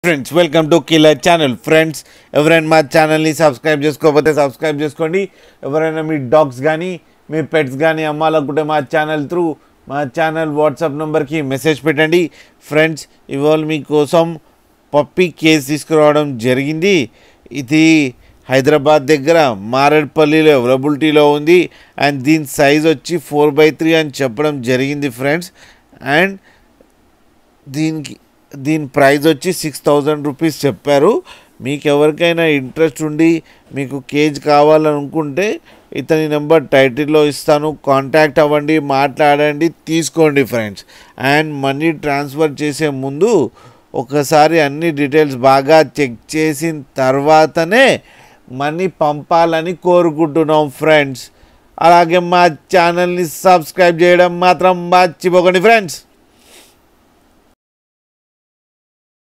Friends welcome to killer channel. Friends ఎవరైనా మా ఛానల్ని సబ్స్క్రైబ్ చేసుకోకపోతే సబ్స్క్రైబ్ చేసుకోండి. ఎవరైనా మీ డాగ్స్ కానీ మీ పెట్స్ కానీ అమ్మాలనుకుంటే మా ఛానల్ వాట్సాప్ నెంబర్కి మెసేజ్ పెట్టండి. ఫ్రెండ్స్ ఇవాళ మీకోసం పప్పీ కేస్ తీసుకురావడం జరిగింది. ఇది హైదరాబాద్ దగ్గర మారేడ్పల్లిలో అవైలబిలిటీలో ఉంది. అండ్ దీని సైజ్ వచ్చి 4x3 అని చెప్పడం జరిగింది ఫ్రెండ్స్. అండ్ దీని ప్రైస్ వచ్చి 6,000 రూపీస్ చెప్పారు. మీకు ఎవరికైనా ఇంట్రెస్ట్ ఉండి మీకు కేజ్ కావాలనుకుంటే ఇతని నెంబర్ టైటిల్లో ఇస్తాను, కాంటాక్ట్ అవ్వండి, మాట్లాడండి, తీసుకోండి ఫ్రెండ్స్. అండ్ మనీ ట్రాన్స్ఫర్ చేసే ముందు ఒకసారి అన్ని డీటెయిల్స్ బాగా చెక్ చేసిన తర్వాతనే మనీ పంపాలని కోరుకుంటున్నాం ఫ్రెండ్స్. అలాగే మా ఛానల్ని సబ్స్క్రైబ్ చేయడం మాత్రం మర్చిపోకండి ఫ్రెండ్స్.